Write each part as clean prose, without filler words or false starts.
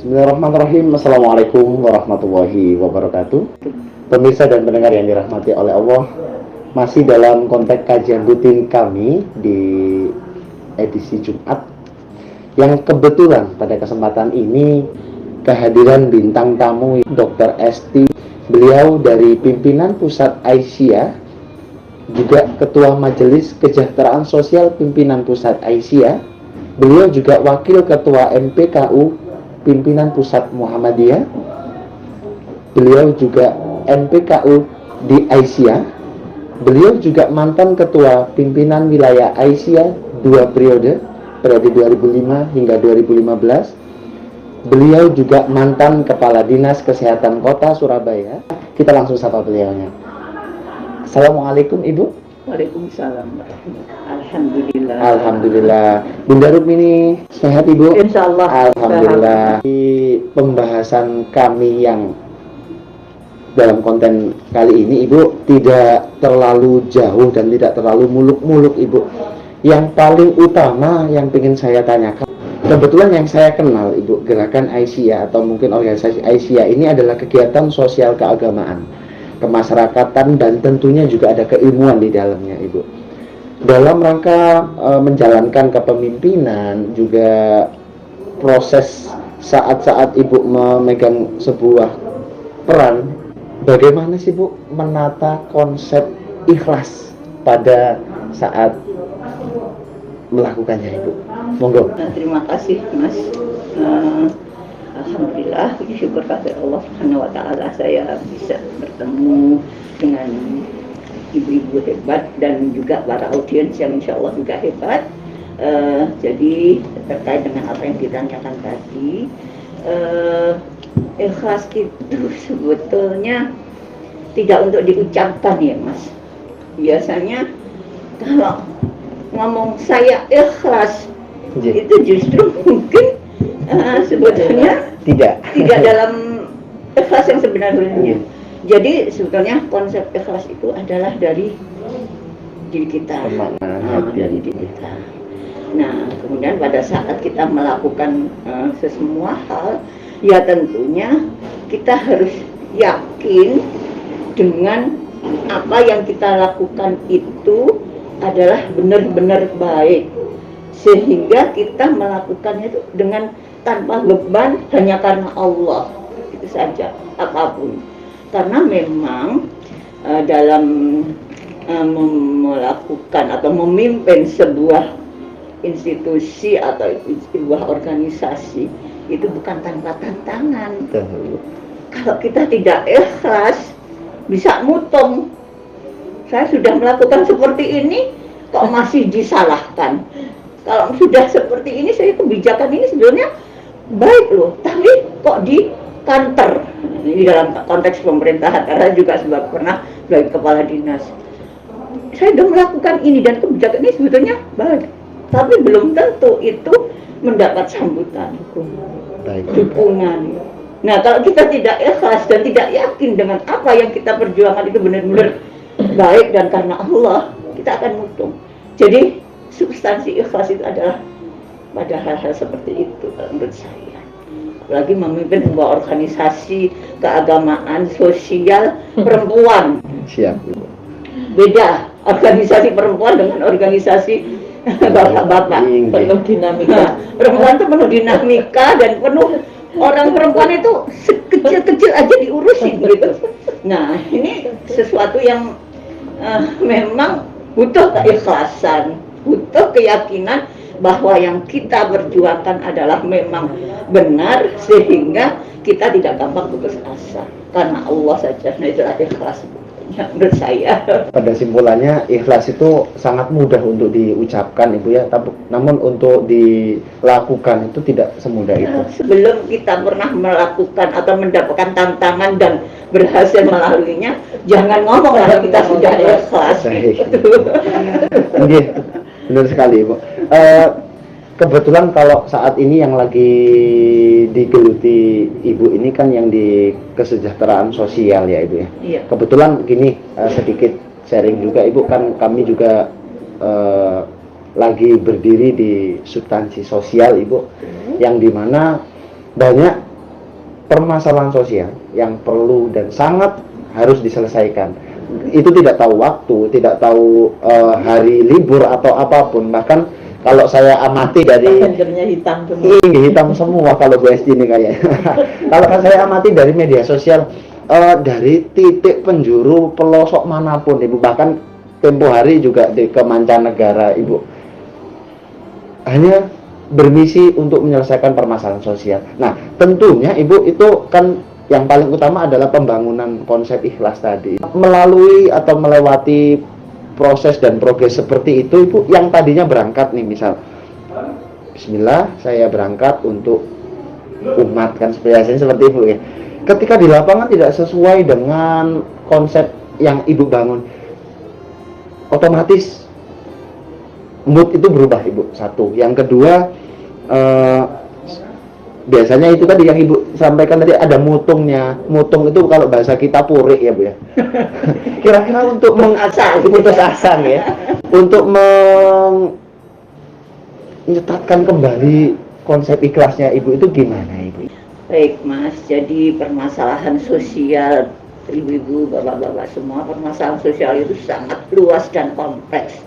Bismillahirrahmanirrahim. Assalamualaikum warahmatullahi wabarakatuh. Pemirsa dan pendengar yang dirahmati oleh Allah, masih dalam konteks kajian rutin kami di edisi Jumat, yang kebetulan pada kesempatan ini kehadiran bintang tamu Dr. Esti. Beliau dari pimpinan Pusat Aisyah, juga Ketua Majelis Kesejahteraan Sosial Pimpinan Pusat Aisyah. Beliau juga Wakil Ketua MPKU Pimpinan Pusat Muhammadiyah. Beliau juga MPKU di Aisyah. Beliau juga mantan Ketua Pimpinan Wilayah Aisyah 2 periode 2005 hingga 2015. Beliau juga mantan Kepala Dinas Kesehatan Kota Surabaya. Kita langsung sapa beliaunya. Assalamualaikum Ibu. Waalaikumsalam. Alhamdulillah. Alhamdulillah. Bunda Rukmini sehat Ibu? Insyaallah. Alhamdulillah. Di pembahasan kami yang dalam konten kali ini Ibu tidak terlalu jauh dan tidak terlalu muluk-muluk Ibu. Yang paling utama yang ingin saya tanyakan, kebetulan yang saya kenal Ibu, Gerakan Aisyah atau mungkin organisasi Aisyah ini adalah kegiatan sosial keagamaan, kemasyarakatan, dan tentunya juga ada keilmuan di dalamnya Ibu. Dalam rangka menjalankan kepemimpinan, juga proses saat-saat Ibu memegang sebuah peran, bagaimana sih Bu menata konsep ikhlas pada saat melakukannya Ibu? Monggo. Terima kasih Mas. Alhamdulillah, puji syukur kepada Allah Subhanahu wa taala saya bisa bertemu dengan ibu-ibu hebat dan juga para audiens yang insya Allah juga hebat. Jadi terkait dengan apa yang ditanyakan tadi, ikhlas itu sebetulnya tidak untuk diucapkan ya Mas. Biasanya kalau ngomong saya ikhlas itu justru mungkin sebetulnya tidak dalam ikhlas yang sebenarnya. Jadi sebetulnya konsep ikhlas itu adalah dari diri kita, dari diri kita. Nah, kemudian pada saat kita melakukan sesemua hal, ya tentunya kita harus yakin dengan apa yang kita lakukan itu adalah benar-benar baik, sehingga kita melakukannya itu dengan tanpa beban, hanya karena Allah, itu saja, apapun. Karena memang dalam melakukan atau memimpin sebuah institusi atau sebuah organisasi itu bukan tanpa tantangan. Kalau kita tidak ikhlas, bisa mutung. Saya sudah melakukan seperti ini, kok masih disalahkan. Kalau sudah seperti ini, saya kebijakan ini sebenarnya baik loh, tapi kok di kantor. Ini dalam konteks pemerintahan, karena juga sebab pernah sebagai kepala dinas. Saya sudah melakukan ini dan kebijakan ini sebetulnya baik, tapi belum tentu itu mendapat sambutan, dukungan. Nah, kalau kita tidak ikhlas dan tidak yakin dengan apa yang kita perjuangkan itu benar-benar baik dan karena Allah, kita akan mutung. Jadi substansi ikhlas itu adalah pada hal-hal seperti itu menurut saya. Apalagi memimpin sebuah organisasi keagamaan sosial perempuan. Siap. Beda organisasi perempuan dengan organisasi bapak-bapak. Penuh dinamika. Perempuan itu penuh dinamika dan penuh orang perempuan itu kecil-kecil aja diurusin gitu. Nah, ini sesuatu yang memang butuh keikhlasan, butuh keyakinan bahwa yang kita perjuangkan adalah memang benar, sehingga kita tidak gampang putus asa karena Allah saja. Nah, itulah ikhlas menurut saya. Pada simpulannya, ikhlas itu sangat mudah untuk diucapkan Ibu ya, namun untuk dilakukan itu tidak semudah itu. Sebelum kita pernah melakukan atau mendapatkan tantangan dan berhasil melaluinya, jangan ngomong kalau kita sudah ikhlas. Gitu. Benar sekali Ibu. Kebetulan kalau saat ini yang lagi digeluti Ibu ini kan yang di kesejahteraan sosial ya Ibu ya. Iya. Kebetulan gini, sedikit sharing juga Ibu, kan kami juga lagi berdiri di substansi sosial Ibu, yang dimana banyak permasalahan sosial yang perlu dan sangat harus diselesaikan. Itu tidak tahu waktu, tidak tahu hari libur atau apapun. Bahkan kalau saya amati dari Sendernya hitam semua. hitam semua kalau BSD ini kayaknya. Kalau saya amati dari media sosial, dari titik penjuru pelosok manapun, Ibu, bahkan tempo hari juga ke mancanegara, Ibu, hanya bermisi untuk menyelesaikan permasalahan sosial. Nah, tentunya Ibu itu kan yang paling utama adalah pembangunan konsep ikhlas tadi. Melalui atau melewati proses dan progres seperti itu, Ibu, yang tadinya berangkat nih, misal Bismillah, saya berangkat untuk umat, kan biasanya seperti itu ya. Ketika di lapangan tidak sesuai dengan konsep yang Ibu bangun, otomatis mood itu berubah, Ibu. Satu. Yang kedua, biasanya itu tadi yang Ibu sampaikan tadi, ada mutungnya. Mutung itu kalau bahasa kita purik ya, Bu ya. Kira-kira untuk putus asa ya. Untuk menyetatkan kembali konsep ikhlasnya Ibu itu gimana, Ibu? Baik Mas, jadi permasalahan sosial ibu-ibu, bapak-bapak semua, permasalahan sosial itu sangat luas dan kompleks.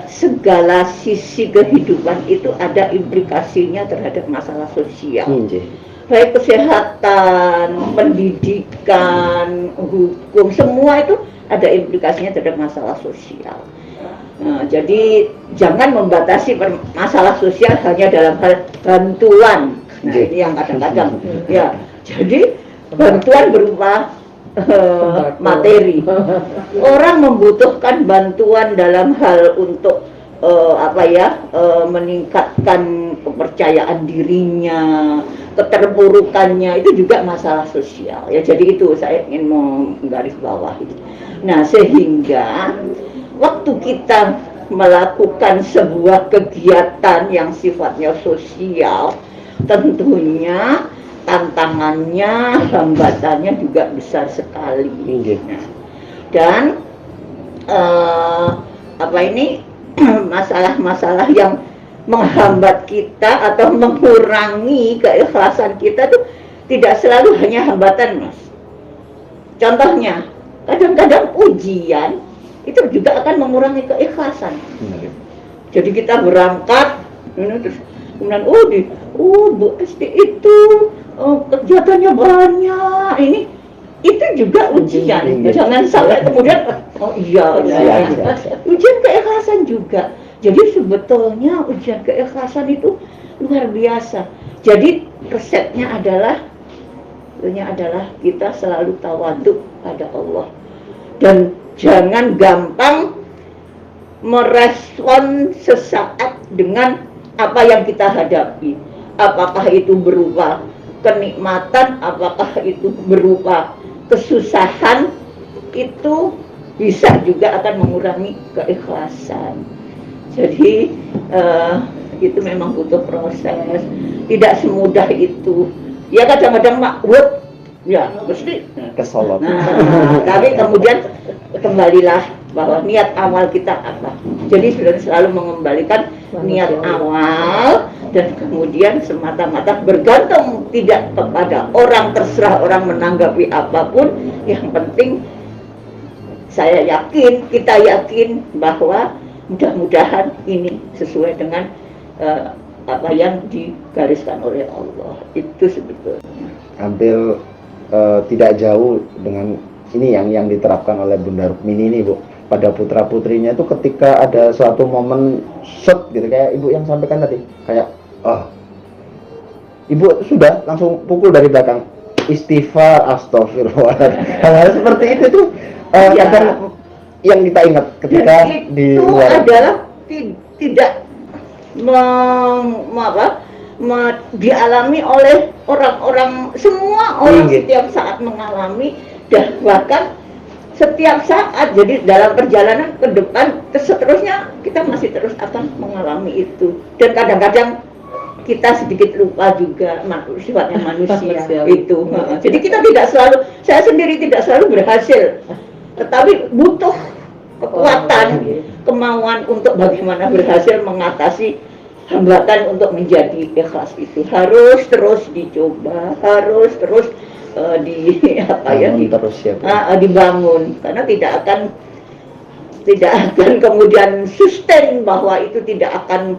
Segala sisi kehidupan itu ada implikasinya terhadap masalah sosial. Baik kesehatan, pendidikan, hukum, semua itu ada implikasinya terhadap masalah sosial. Nah, jadi jangan membatasi masalah sosial hanya dalam hal bantuan. Nah, ini yang kadang-kadang ya. Jadi bantuan berupa materi. Orang membutuhkan bantuan dalam hal untuk meningkatkan kepercayaan dirinya, keterpurukannya, itu juga masalah sosial. Ya, jadi itu saya ingin menggarisbawahi. Nah, sehingga waktu kita melakukan sebuah kegiatan yang sifatnya sosial, tentunya tantangannya, hambatannya juga besar sekali. Nah, dan masalah-masalah yang menghambat kita atau mengurangi keikhlasan kita tuh tidak selalu hanya hambatan, Mas. Contohnya, kadang-kadang ujian itu juga akan mengurangi keikhlasan. Jadi kita berangkat, terus kemudian Bu Esti itu kegiatannya banyak, itu juga ujian. Jangan sampai kemudian ujian keikhlasan juga. Jadi sebetulnya ujian keikhlasan itu luar biasa. Jadi resepnya adalah kita selalu tawadhu pada Allah dan jangan gampang merespon sesaat dengan apa yang kita hadapi. Apakah itu berupa kenikmatan, apakah itu berupa kesusahan, itu bisa juga akan mengurangi keikhlasan. Jadi itu memang butuh proses, tidak semudah itu. Ya kadang-kadang makwud, ya mesti kesolot. Tapi kemudian kembalilah bahwa niat awal kita apa. Jadi sudah selalu mengembalikan niat awal dan kemudian semata-mata bergantung tidak kepada orang, terserah orang menanggapi apapun. Yang penting saya yakin, kita yakin bahwa mudah-mudahan ini sesuai dengan apa yang digariskan oleh Allah. Itu sebetulnya hampir tidak jauh dengan ini yang diterapkan oleh Bunda Rukmini ini, Bu, pada putra-putrinya itu ketika ada suatu momen set gitu, kayak Ibu yang sampaikan tadi, kayak Ibu sudah langsung pukul dari belakang, istighfar, astagfirullah. Hal-hal seperti itu tuh kadang yang kita ingat ketika di luar adalah tidak dialami oleh orang-orang, semua orang setiap saat mengalami, dan bahkan setiap saat. Jadi dalam perjalanan ke depan seterusnya kita masih terus akan mengalami itu, dan kadang-kadang kita sedikit lupa juga sifatnya manusia itu. Jadi kita tidak selalu, saya sendiri tidak selalu berhasil, tetapi butuh kekuatan, kemauan untuk bagaimana berhasil mengatasi hambatan untuk menjadi ikhlas itu harus terus dicoba, harus terus terus ya, Bu. Dibangun, karena tidak akan kemudian sustain bahwa itu tidak akan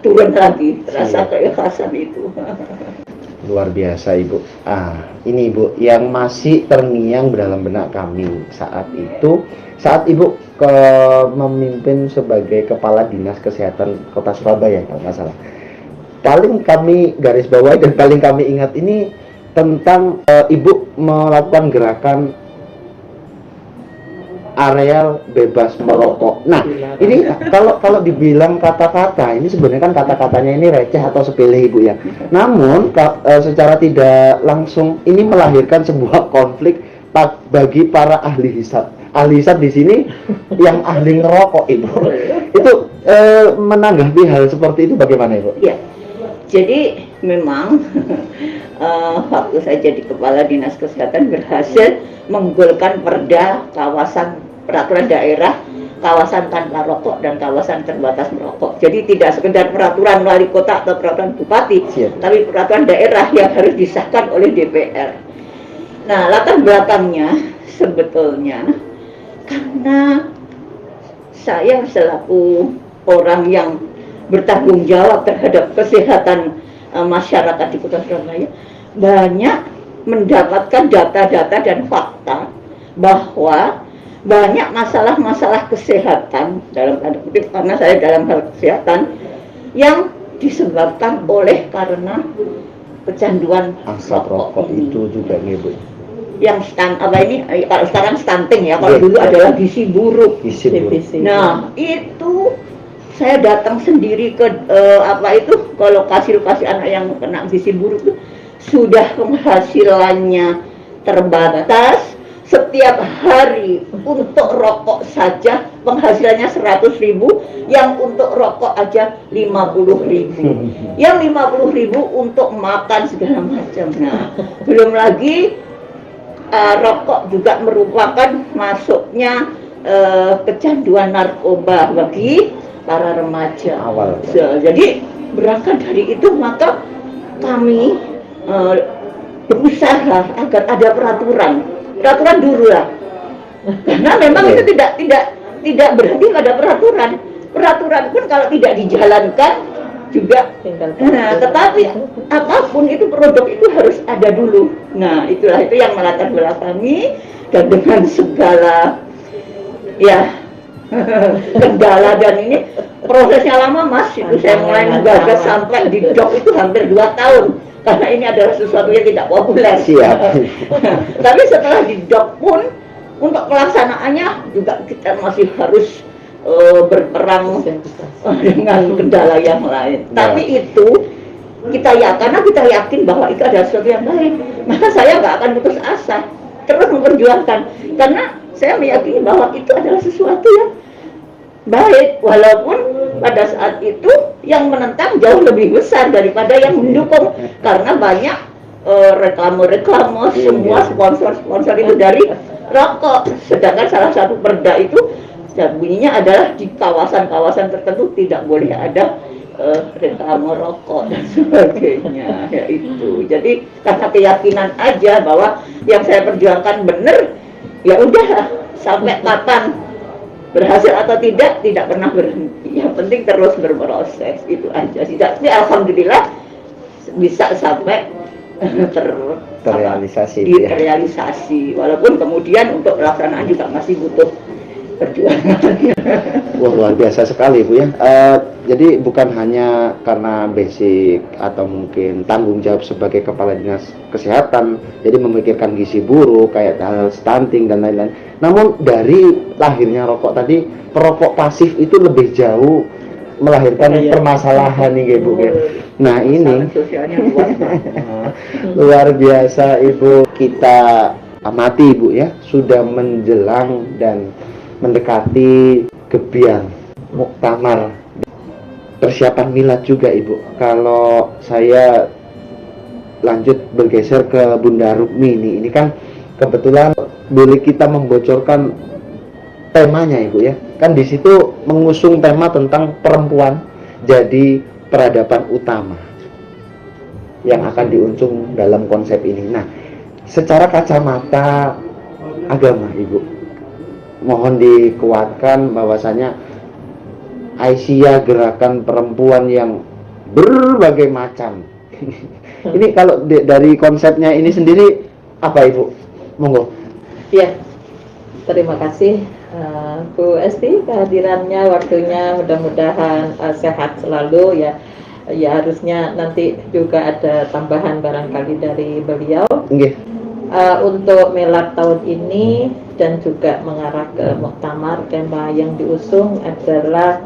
turun lagi rasa keikhlasan itu. Luar biasa Ibu. Ini Ibu yang masih terngiang dalam benak kami saat Ibu memimpin sebagai Kepala Dinas Kesehatan Kota Surabaya kalau nggak salah. Paling kami garis bawahi dan paling kami ingat ini tentang Ibu melakukan gerakan areal bebas merokok. Nah, ini kalau dibilang kata-kata, ini sebenarnya kan kata-katanya ini receh atau sepele Ibu ya. Namun secara tidak langsung ini melahirkan sebuah konflik bagi para ahli hisab. Ahli hisab di sini yang ahli ngerokok Ibu. Itu menanggapi hal seperti itu bagaimana Ibu? Ya. Jadi memang waktu saya jadi Kepala Dinas Kesehatan berhasil menggolkan peraturan daerah kawasan tanpa rokok dan kawasan terbatas merokok. Jadi tidak sekedar peraturan wali kota atau peraturan bupati, tapi peraturan daerah yang harus disahkan oleh DPR. Nah, latar belakangnya sebetulnya karena saya selaku orang yang bertanggung jawab terhadap kesehatan masyarakat di Kota Surabaya banyak mendapatkan data-data dan fakta bahwa banyak masalah-masalah kesehatan dalam tanda kutip karena saya dalam hal kesehatan yang disebabkan karena kecanduan asap rokok itu juga nih Bu. Yang kalau sekarang stunting ya, kalau dulu adalah gizi buruk. Nah, itu saya datang sendiri ke ke lokasi-lokasi anak yang kena gizi buruk itu sudah penghasilannya terbatas. Setiap hari untuk rokok saja penghasilannya 100.000, yang untuk rokok aja 50.000, yang 50.000 untuk makan segala macam. Nah, belum lagi rokok juga merupakan masuknya kecanduan narkoba bagi para remaja. Jadi berangkat dari itu maka kami berusaha agar ada peraturan dulu lah, karena memang itu tidak berarti ada peraturan pun kalau tidak dijalankan juga. Nah, tetapi apapun itu produk itu harus ada dulu. Nah, itu yang melatar belakangi, dan dengan segala kendala dan ini prosesnya lama Mas. Itu saya mulai menggagas sampai di DOK itu hampir 2 tahun. Karena ini adalah sesuatu yang tidak populer. Tapi setelah di DOK pun untuk pelaksanaannya juga kita masih harus berperang dengan kendala yang lain. Tapi itu karena kita yakin bahwa itu adalah sesuatu yang baik, maka saya nggak akan putus asa, terus memperjuangkan, karena saya meyakini bahwa itu adalah sesuatu yang baik, walaupun pada saat itu yang menentang jauh lebih besar daripada yang mendukung, karena banyak reklame semua sponsor itu dari rokok, sedangkan salah satu perda itu bunyinya adalah di kawasan-kawasan tertentu tidak boleh ada reklame rokok dan sebagainya. Ya itu. Jadi karena keyakinan aja bahwa yang saya perjuangkan benar, ya udah sampai kapan berhasil atau tidak pernah berhenti. Yang penting terus berproses, itu aja sih. Tapi alhamdulillah bisa sampai terrealisasi. Walaupun kemudian untuk pelaksanaan juga masih butuh perjuangan. Wah, luar biasa sekali Bu ya. Jadi bukan hanya karena basic atau mungkin tanggung jawab sebagai Kepala Dinas Kesehatan, jadi memikirkan gizi buruk, kayak hal stunting dan lain-lain. Namun dari lahirnya rokok tadi, perokok pasif itu lebih jauh melahirkan permasalahan nih Bu ya. Nah ini luar biasa Ibu. Kita amati Ibu ya, sudah menjelang dan mendekati gebiar muktamar, persiapan milad juga Ibu. Kalau saya lanjut bergeser ke Bunda Rukmi ini kan kebetulan boleh kita membocorkan temanya Ibu ya. Kan di situ mengusung tema tentang perempuan jadi peradaban utama yang akan diusung dalam konsep ini. Nah, secara kacamata agama, Ibu, mohon dikuatkan bahwasanya Aisyah gerakan perempuan yang berbagai macam. Ini kalau dari konsepnya ini sendiri apa, Ibu? Monggo. Ya, terima kasih Bu Esti kehadirannya, waktunya, mudah-mudahan sehat selalu ya. Ya, harusnya nanti juga ada tambahan barangkali dari beliau. Nggih. Untuk Milad tahun ini dan juga mengarah ke muktamar, tema yang diusung adalah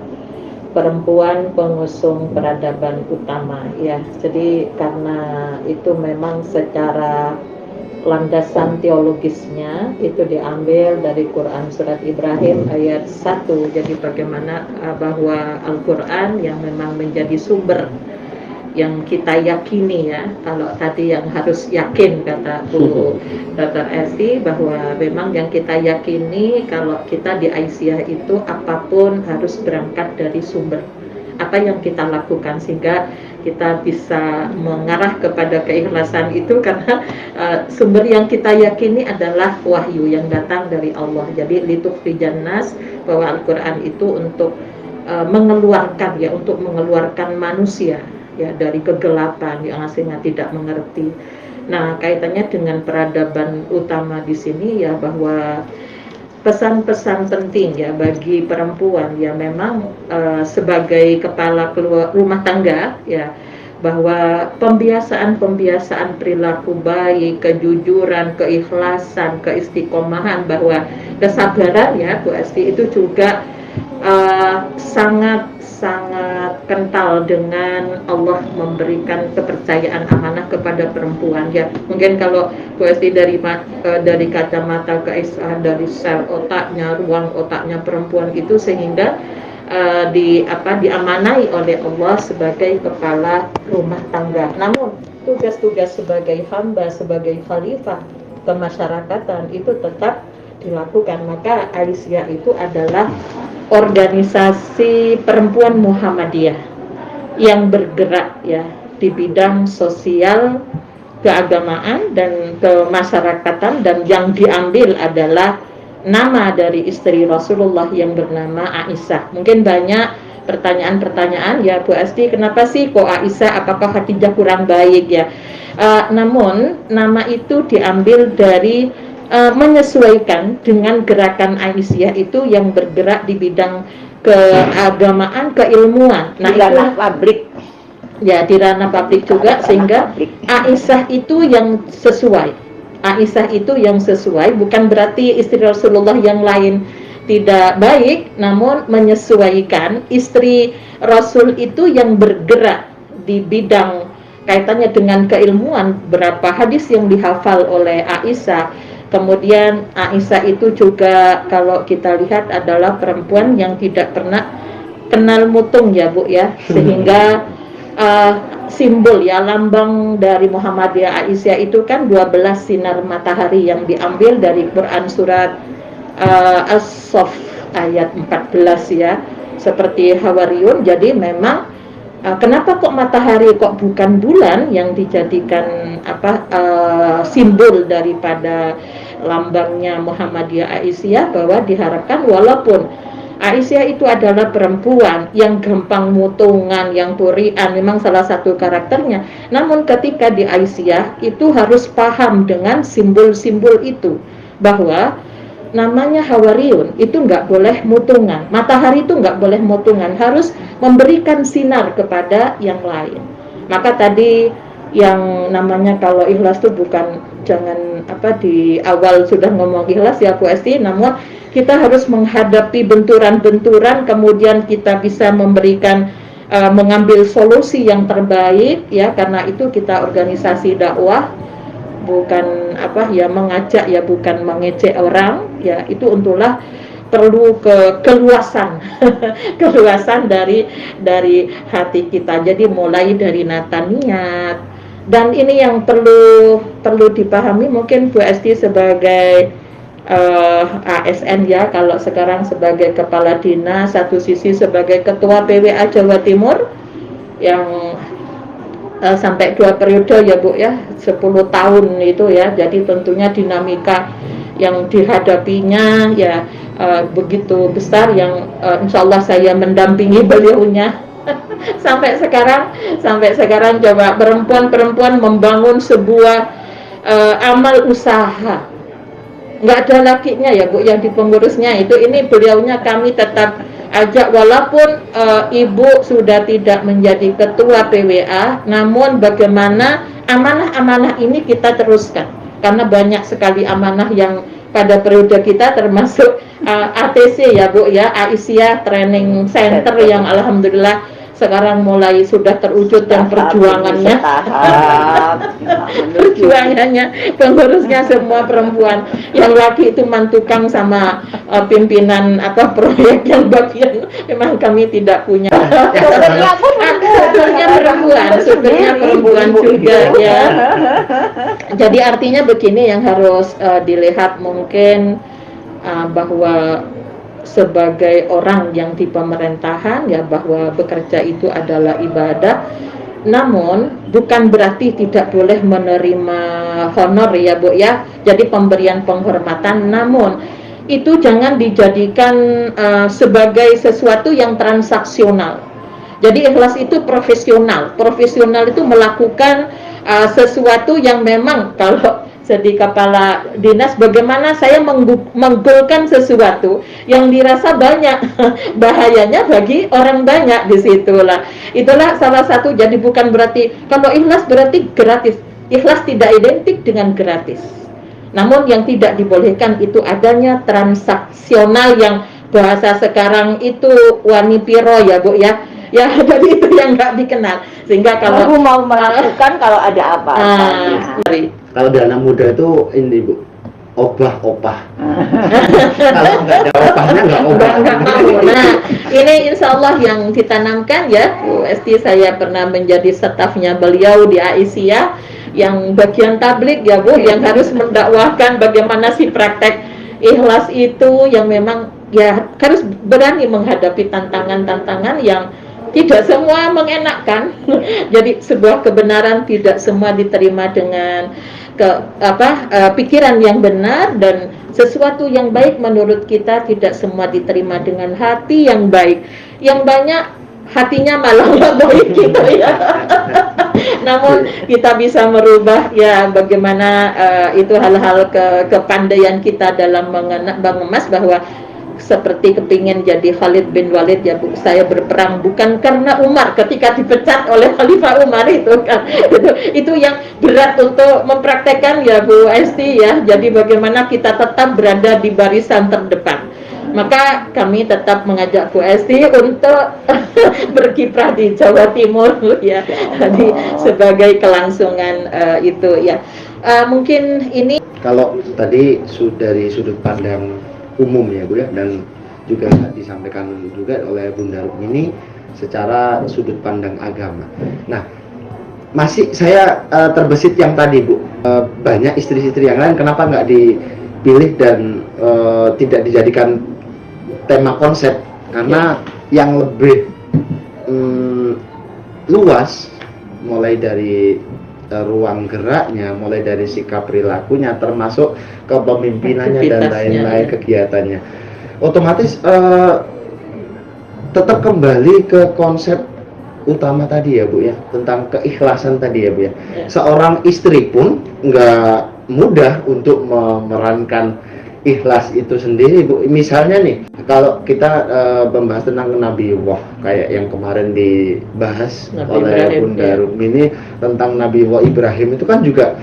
perempuan pengusung peradaban utama ya. Jadi karena itu memang secara landasan teologisnya itu diambil dari Quran surat Ibrahim ayat 1. Jadi bagaimana bahwa Al-Quran yang memang menjadi sumber yang kita yakini ya. Kalau tadi yang harus yakin kata Bu Dr. Esti, bahwa memang yang kita yakini kalau kita di Aisyah itu apapun harus berangkat dari sumber apa yang kita lakukan, sehingga kita bisa mengarah kepada keikhlasan itu karena sumber yang kita yakini adalah wahyu yang datang dari Allah. Jadi litukhrijan nas, bahwa Al-Quran itu untuk mengeluarkan ya, untuk mengeluarkan manusia ya dari kegelapan yang aslinya tidak mengerti. Nah, kaitannya dengan peradaban utama di sini ya, bahwa pesan-pesan penting ya bagi perempuan ya, memang sebagai kepala rumah tangga ya, bahwa pembiasaan perilaku baik, kejujuran, keikhlasan, keistiqomahan, bahwa kesabaran ya Bu Esti itu juga sangat kental dengan Allah memberikan kepercayaan amanah kepada perempuan ya. Mungkin kalau Bu Esti dari kacamata keislahan, dari sel otaknya, ruang otaknya perempuan itu, sehingga diamanai oleh Allah sebagai kepala rumah tangga. Namun tugas-tugas sebagai hamba, sebagai khalifah kemasyarakatan itu tetap dilakukan. Maka Aisyah itu adalah organisasi perempuan Muhammadiyah yang bergerak ya di bidang sosial, keagamaan dan kemasyarakatan, dan yang diambil adalah nama dari istri Rasulullah yang bernama Aisyah. Mungkin banyak pertanyaan-pertanyaan ya Bu Esti, kenapa sih kok Aisyah, apakah Khadijah kurang baik ya? Namun nama itu diambil dari menyesuaikan dengan gerakan Aisyah itu yang bergerak di bidang keagamaan, keilmuan. Nah, di ranah publik ya, di ranah publik juga, sehingga Aisyah itu yang sesuai. Aisyah itu yang sesuai, bukan berarti istri Rasulullah yang lain tidak baik, namun menyesuaikan istri Rasul itu yang bergerak di bidang kaitannya dengan keilmuan. Berapa hadis yang dihafal oleh Aisyah. Kemudian Aisyah itu juga kalau kita lihat adalah perempuan yang tidak pernah kenal mutung ya Bu ya, sehingga simbol ya, lambang dari Muhammadiyah Aisyah itu kan 12 sinar matahari yang diambil dari Quran surat As-Saff ayat 14 ya, seperti Hawariyun. Jadi memang kenapa kok matahari, kok bukan bulan yang dijadikan simbol daripada lambangnya Muhammadiyah Aisyah, bahwa diharapkan walaupun Aisyah itu adalah perempuan yang gampang mutungan, yang turian, memang salah satu karakternya, namun ketika di Aisyah itu harus paham dengan simbol-simbol itu, bahwa namanya Hawariyun itu nggak boleh mutungan, matahari itu nggak boleh mutungan, harus memberikan sinar kepada yang lain. Maka tadi yang namanya kalau ikhlas itu bukan, jangan di awal sudah ngomong ikhlas ya Bu Esti, namun kita harus menghadapi benturan-benturan, kemudian kita bisa memberikan mengambil solusi yang terbaik ya, karena itu kita organisasi dakwah, bukan mengajak ya, bukan mengejek orang ya. Itu untuklah perlu keluasan keluasan dari hati kita. Jadi mulai dari nata niat, dan ini yang perlu dipahami mungkin Bu Esti sebagai ASN ya, kalau sekarang sebagai kepala dinas, satu sisi sebagai ketua PWA Jawa Timur yang sampai 2 periode ya Bu ya, 10 tahun itu ya. Jadi tentunya dinamika yang dihadapinya ya begitu besar, yang insya Allah saya mendampingi beliaunya sampai sekarang coba perempuan membangun sebuah amal usaha. Nggak ada lakinya ya Bu yang di pengurusnya itu. Ini beliaunya kami tetap ajak, walaupun ibu sudah tidak menjadi ketua PWA, namun bagaimana amanah-amanah ini kita teruskan, karena banyak sekali amanah yang pada periode kita, termasuk ATC ya Bu ya, Aisyah Training Center yang alhamdulillah sekarang mulai sudah terwujud, dan perjuangannya pengurusnya semua perempuan, yang laki itu mantukang sama pimpinan proyek yang bagian memang kami tidak punya. Supirnya perempuan juga ya. Jadi artinya begini yang harus dilihat mungkin bahwa sebagai orang yang di pemerintahan ya, bahwa bekerja itu adalah ibadah, namun bukan berarti tidak boleh menerima honor ya Bu ya, jadi pemberian penghormatan, namun itu jangan dijadikan sebagai sesuatu yang transaksional. Jadi ikhlas itu profesional itu melakukan sesuatu yang memang, kalau jadi kepala dinas, bagaimana saya menggolkan sesuatu yang dirasa banyak bahayanya bagi orang banyak di situlah. Itulah salah satu. Jadi bukan berarti kalau ikhlas berarti gratis. Ikhlas tidak identik dengan gratis. Namun yang tidak dibolehkan itu adanya transaksional, yang bahasa sekarang itu wanipiro ya Bu ya. Ya, jadi itu yang nggak dikenal. Sehingga kalau aku mau melakukan kalau ada apa. Kalau di anak muda itu ini Bu, obah-obah. Kalau nggak ada obahnya nggak obah. Nah, ini insya Allah yang ditanamkan ya Bu Esti. Saya pernah menjadi stafnya beliau di Aisyah, yang bagian tablik ya Bu, yang harus mendakwahkan bagaimana sih praktek ikhlas itu, yang memang ya harus berani menghadapi tantangan-tantangan yang tidak semua mengenakkan. Jadi sebuah kebenaran tidak semua diterima dengan pikiran yang benar, dan sesuatu yang baik menurut kita tidak semua diterima dengan hati yang baik. Yang banyak hatinya malah nggak baik gitu ya. Namun kita bisa merubah ya, bagaimana itu hal-hal kepandaian kita dalam mengemas bahwa seperti kepingin jadi Khalid bin Walid ya Bu, saya berperang bukan karena Umar ketika dipecat oleh Khalifah Umar itu kan, itu yang berat untuk mempraktekkan ya Bu Esti ya. Jadi bagaimana kita tetap berada di barisan terdepan. Maka kami tetap mengajak Bu Esti untuk berkiprah di Jawa Timur ya, jadi sebagai kelangsungan itu ya. Mungkin ini kalau tadi dari sudut pandang umum ya Bu ya, dan juga disampaikan juga oleh Bunda Rukmini secara sudut pandang agama. Nah, masih saya terbesit yang tadi Bu, banyak istri-istri yang lain kenapa nggak dipilih dan tidak dijadikan tema konsep, karena yang lebih luas, mulai dari ruang geraknya, mulai dari sikap perilakunya, termasuk kepemimpinannya dan lain-lain kegiatannya, otomatis tetap kembali ke konsep utama tadi ya Bu ya, tentang keikhlasan tadi ya Bu ya. Seorang istri pun nggak mudah untuk memerankan ikhlas itu sendiri Bu. Misalnya nih, kalau kita membahas tentang Nabiullah, kayak yang kemarin dibahas oleh Bunda Rukmini tentang Nabiullah Ibrahim, itu kan juga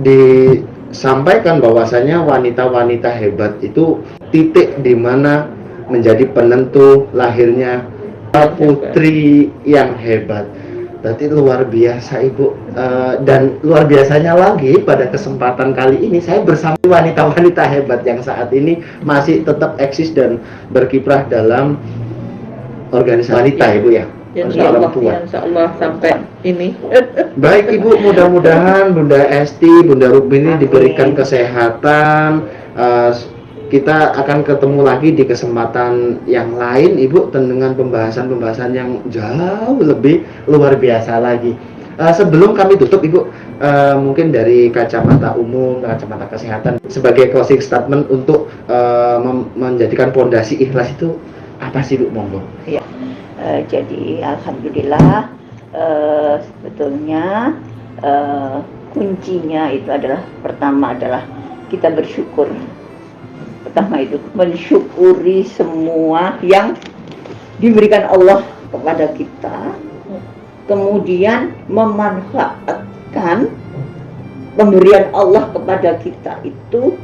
disampaikan bahwasanya wanita-wanita hebat itu titik di mana menjadi penentu lahirnya putri yang hebat. Berarti luar biasa Ibu, dan luar biasanya lagi pada kesempatan kali ini saya bersama wanita-wanita hebat yang saat ini masih tetap eksis dan berkiprah dalam organisasi wanita Ibu ya. Insya Allah sampai ini. Baik Ibu, mudah-mudahan Bunda Esti, Bunda Rukmini diberikan kesehatan, kita akan ketemu lagi di kesempatan yang lain, Ibu, dengan pembahasan-pembahasan yang jauh lebih luar biasa lagi. Sebelum kami tutup, Ibu, mungkin dari kacamata umum, kacamata kesehatan, sebagai closing statement untuk menjadikan pondasi ikhlas itu apa sih, Bu? Monggo. Ya, jadi alhamdulillah sebetulnya kuncinya itu adalah, pertama adalah kita bersyukur. Pertama itu mensyukuri semua yang diberikan Allah kepada kita, kemudian memanfaatkan pemberian Allah kepada kita itu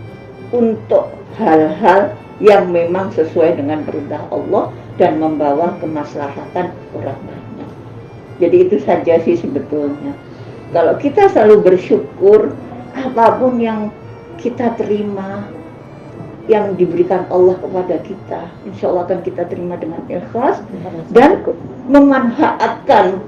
untuk hal-hal yang memang sesuai dengan perintah Allah dan membawa kemaslahatan orang banyak. Jadi itu saja sih sebetulnya. Kalau kita selalu bersyukur, apapun yang kita terima yang diberikan Allah kepada kita, insya Allah akan kita terima dengan ikhlas dan memanfaatkan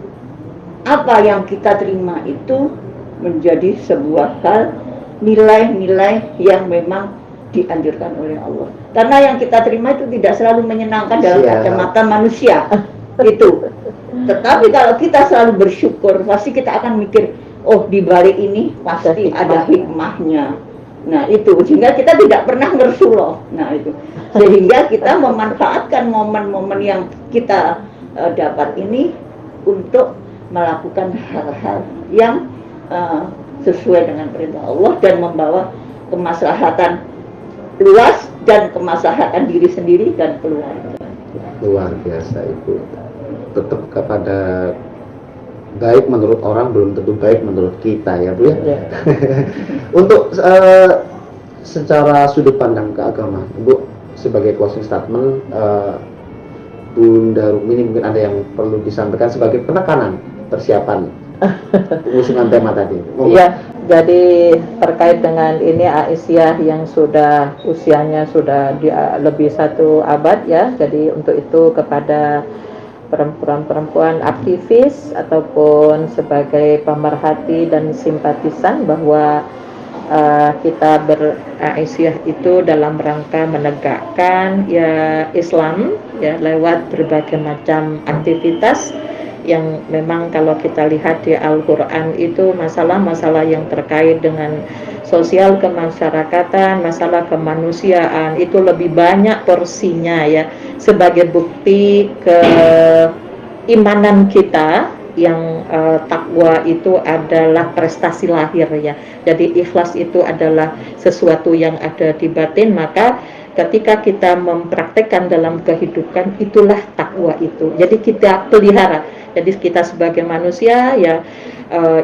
apa yang kita terima itu menjadi sebuah hal, nilai-nilai yang memang dianjurkan oleh Allah. Karena yang kita terima itu tidak selalu menyenangkan dalam kacamata manusia itu. Tetapi kalau kita selalu bersyukur, pasti kita akan mikir, oh di balik ini pasti ada hikmahnya. Nah itu, sehingga kita tidak pernah ngersuloh. Nah itu, sehingga kita memanfaatkan momen-momen yang kita dapat ini untuk melakukan hal-hal yang sesuai dengan perintah Allah dan membawa kemaslahatan luas dan kemaslahatan diri sendiri dan keluarga. Luar biasa, Ibu. Tetap kepada baik menurut orang belum tentu baik menurut kita, ya Bu ya. Untuk secara sudut pandang keagamaan, Ibu sebagai closing statement, Bunda Rukmini mungkin ada yang perlu disampaikan sebagai penekanan persiapan pengusungan tema tadi. Iya, jadi terkait dengan ini Aisyah yang sudah usianya sudah lebih 1 abad ya. Jadi untuk itu kepada perempuan-perempuan aktivis ataupun sebagai pemerhati dan simpatisan bahwa kita Aisyah itu dalam rangka menegakkan ya Islam ya lewat berbagai macam aktivitas yang memang kalau kita lihat di Al-Quran itu masalah-masalah yang terkait dengan sosial kemasyarakatan, masalah kemanusiaan itu lebih banyak porsinya ya, sebagai bukti keimanan kita yang takwa itu adalah prestasi lahir ya. Jadi ikhlas itu adalah sesuatu yang ada di batin, maka ketika kita mempraktekkan dalam kehidupan itulah takwa itu. Jadi kita pelihara. Jadi kita sebagai manusia ya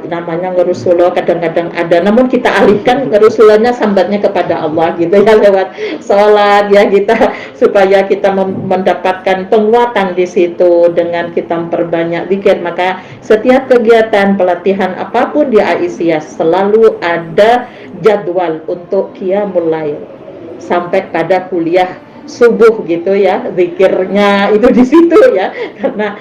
namanya ngerusuloh kadang-kadang ada, namun kita alihkan ngerusulahnya sambatnya kepada Allah gitu ya, lewat sholat ya kita, supaya kita mendapatkan penguatan di situ dengan kita memperbanyak zikir. Maka setiap kegiatan pelatihan apapun di Aisyah selalu ada jadwal untuk qiyamul lail sampai pada kuliah subuh gitu ya, zikirnya itu di situ ya. Karena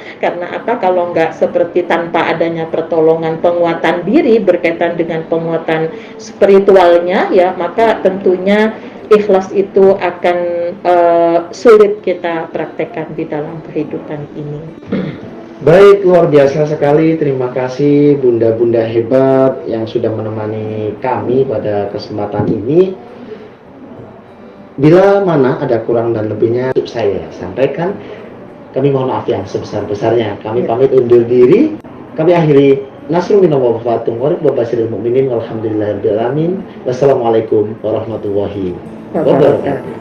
apa, kalau nggak seperti tanpa adanya pertolongan penguatan diri berkaitan dengan penguatan spiritualnya ya, maka tentunya ikhlas itu akan sulit kita praktekkan di dalam kehidupan ini. Baik, luar biasa sekali. Terima kasih bunda-bunda hebat yang sudah menemani kami pada kesempatan ini. Bila mana ada kurang dan lebihnya saya sampaikan, kami mohon maaf yang sebesar-besarnya. Kami pamit undur diri. Kami akhiri. Nasrul minallah wa fatum wa basyiril mu'minin walhamdulillahirabbil alamin. Wassalamualaikum warahmatullahi wabarakatuh.